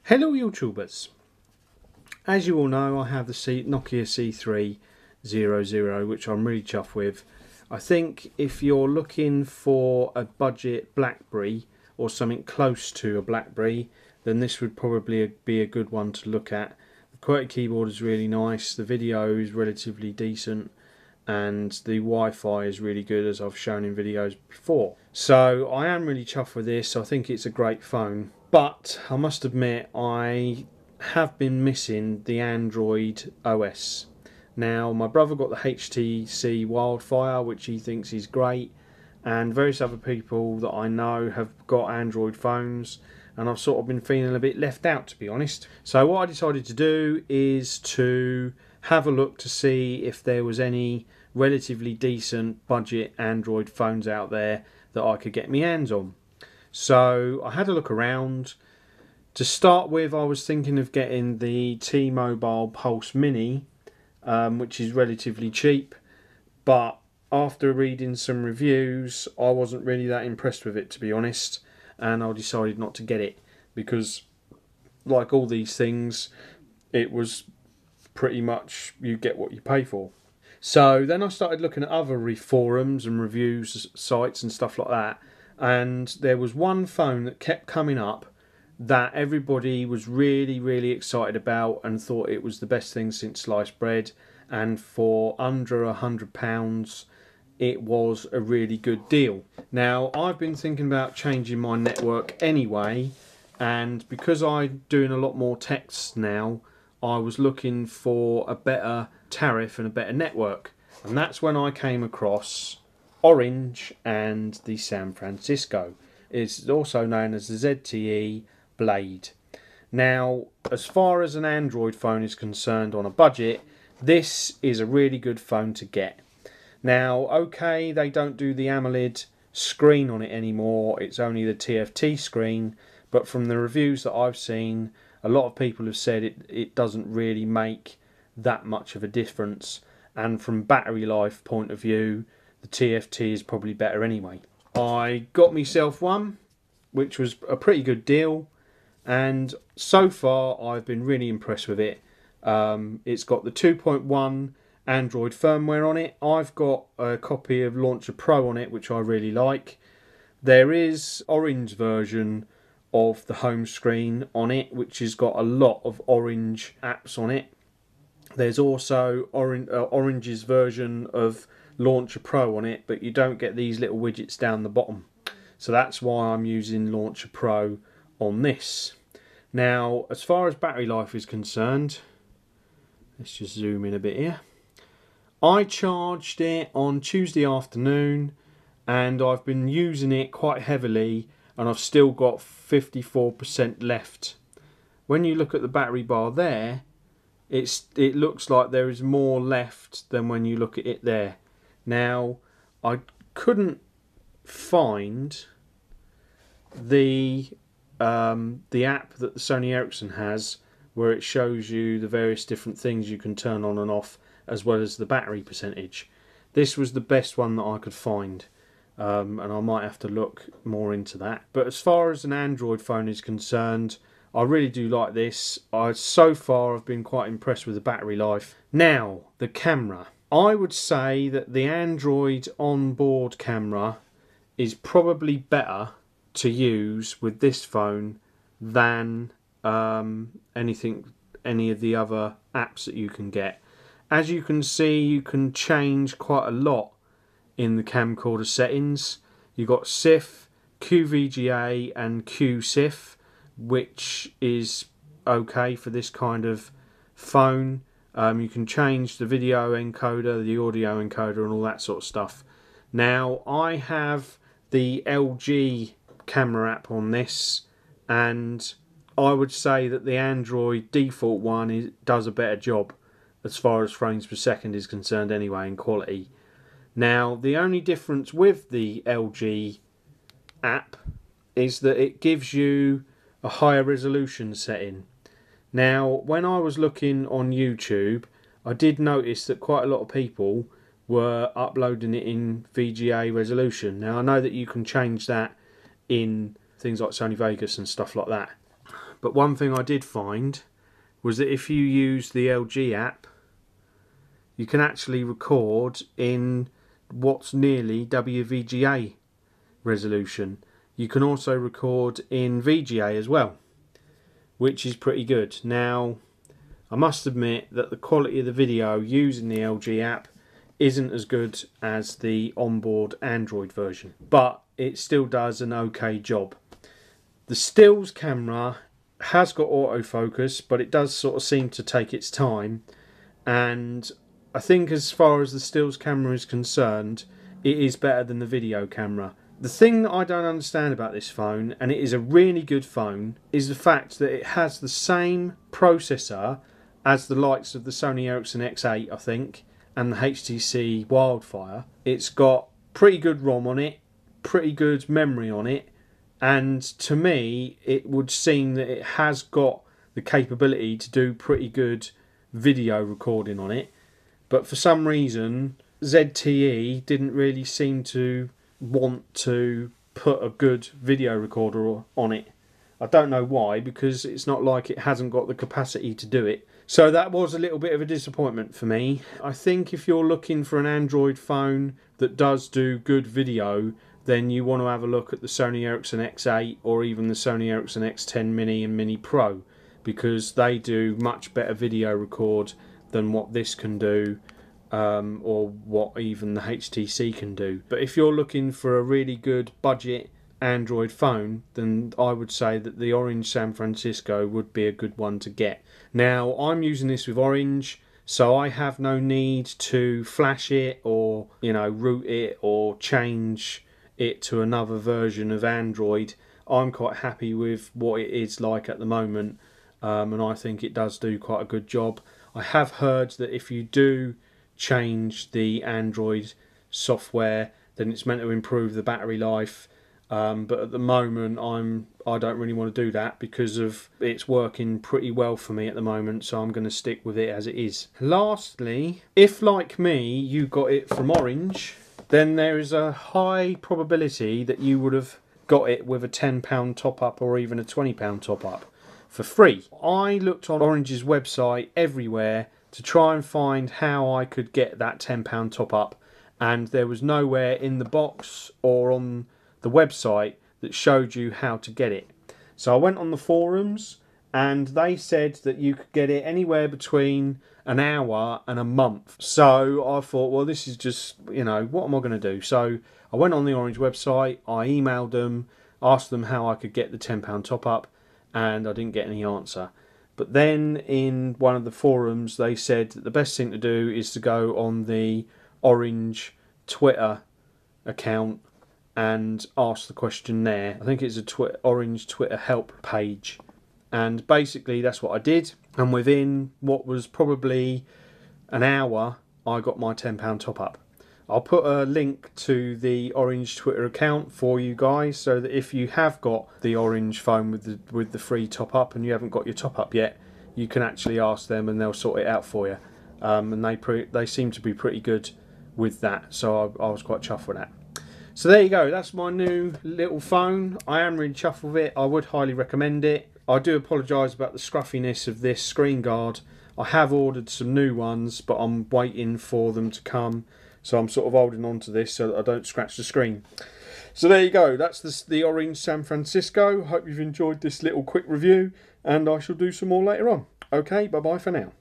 Hello YouTubers, as you all know I have the Nokia C300 which I'm really chuffed with. I think if you're looking for a budget BlackBerry or something close to a BlackBerry, then this would probably be a good one to look at. The QWERTY keyboard is really nice, the video is relatively decent, and the Wi-Fi is really good, as I've shown in videos before. So I am really chuffed with this. I think it's a great phone, but I must admit I have been missing the Android OS. Now my brother got the HTC Wildfire, which he thinks is great, and various other people that I know have got Android phones, and I've sort of been feeling a bit left out, to be honest. So what I decided to do is to have a look to see if there was any relatively decent budget Android phones out there that I could get my hands on. So I had a look around. To start with, I was thinking of getting the T-Mobile Pulse Mini, which is relatively cheap, but after reading some reviews I wasn't really that impressed with it, to be honest, and I decided not to get it because, like all these things, it was pretty much you get what you pay for. So then I started looking at other forums and reviews sites and stuff like that, and there was one phone that kept coming up that everybody was really excited about and thought it was the best thing since sliced bread, and for under £100 it was a really good deal. Now I've been thinking about changing my network anyway, and because I'm doing a lot more texts now, I was looking for a better tariff and a better network, and that's when I came across Orange and the San Francisco. It's also known as the ZTE Blade. Now, as far as an Android phone is concerned on a budget, this is a really good phone to get. Now, okay, they don't do the AMOLED screen on it anymore, it's only the TFT screen, but from the reviews that I've seen, a lot of people have said it doesn't really make that much of a difference, and from battery life point of view, the TFT is probably better anyway. I got myself one, which was a pretty good deal, and so far I've been really impressed with it. It's got the 2.1 Android firmware on it. I've got a copy of Launcher Pro on it, which I really like. There is Orange version of the home screen on it, which has got a lot of Orange apps on it. There's also Orange's version of Launcher Pro on it, but you don't get these little widgets down the bottom. So that's why I'm using Launcher Pro on this. Now, as far as battery life is concerned, let's just zoom in a bit here. I charged it on Tuesday afternoon, and I've been using it quite heavily, and I've still got 54% left. When you look at the battery bar there, it looks like there is more left than when you look at it there. Now, I couldn't find the app that the Sony Ericsson has, where it shows you the various different things you can turn on and off, as well as the battery percentage. This was the best one that I could find, and I might have to look more into that. But as far as an Android phone is concerned, I really do like this. So far I've been quite impressed with the battery life. Now, the camera. I would say that the Android onboard camera is probably better to use with this phone than any of the other apps that you can get. As you can see, you can change quite a lot in the camcorder settings. You've got SIF, QVGA and QSIF, which is okay for this kind of phone. You can change the video encoder, the audio encoder and all that sort of stuff. Now, I have the LG camera app on this, and I would say that the Android default one does a better job as far as frames per second is concerned anyway, in quality. Now, the only difference with the LG app is that it gives you a higher resolution setting. Now, when I was looking on YouTube, I did notice that quite a lot of people were uploading it in VGA resolution. Now, I know that you can change that in things like Sony Vegas and stuff like that, But one thing I did find was that if you use the LG app, you can actually record in what's nearly WVGA resolution. You can also record in VGA as well, which is pretty good. Now, I must admit that the quality of the video using the LG app isn't as good as the onboard Android version, but it still does an okay job. The stills camera has got autofocus, but it does sort of seem to take its time, and I think as far as the stills camera is concerned, it is better than the video camera. The thing that I don't understand about this phone, and it is a really good phone, is the fact that it has the same processor as the likes of the Sony Ericsson X8, I think, and the HTC Wildfire. It's got pretty good ROM on it, pretty good memory on it, and to me it would seem that it has got the capability to do pretty good video recording on it. But for some reason ZTE didn't really seem to want to put a good video recorder on it. I don't know why, because it's not like it hasn't got the capacity to do it. So that was a little bit of a disappointment for me. I think if you're looking for an Android phone that does do good video, then you want to have a look at the Sony Ericsson X8 or even the Sony Ericsson X10 Mini and Mini Pro, because they do much better video record than what this can do, or what even the HTC can do. But if you're looking for a really good budget Android phone, then I would say that the Orange San Francisco would be a good one to get. Now, I'm using this with Orange, so I have no need to flash it or, root it or change it to another version of Android. I'm quite happy with what it is like at the moment, and I think it does do quite a good job. I have heard that if you do change the Android software, then it's meant to improve the battery life. But at the moment I don't really want to do that because of it's working pretty well for me at the moment, so I'm going to stick with it as it is. Lastly, if like me you got it from Orange, then there is a high probability that you would have got it with a £10 top up or even a £20 top up for free. I looked on Orange's website everywhere to try and find how I could get that £10 top up, and there was nowhere in the box or on the website that showed you how to get it. So I went on the forums and they said that you could get it anywhere between an hour and a month. So I thought, well, this is just, what am I going to do? So I went on the Orange website, I emailed them, asked them how I could get the £10 top up, and I didn't get any answer. But then in one of the forums they said that the best thing to do is to go on the Orange Twitter account and ask the question there. I think it's a Orange Twitter help page, and basically that's what I did, and within what was probably an hour I got my £10 top up. I'll put a link to the Orange Twitter account for you guys, so that if you have got the Orange phone with the free top up and you haven't got your top up yet, you can actually ask them and they'll sort it out for you. And they seem to be pretty good with that, so I was quite chuffed with that. So there you go, that's my new little phone. I am really chuffed with it. I would highly recommend it. I do apologise about the scruffiness of this screen guard. I have ordered some new ones, but I'm waiting for them to come. So I'm sort of holding on to this so that I don't scratch the screen. So there you go, that's the Orange San Francisco. Hope you've enjoyed this little quick review, and I shall do some more later on. Okay, bye bye for now.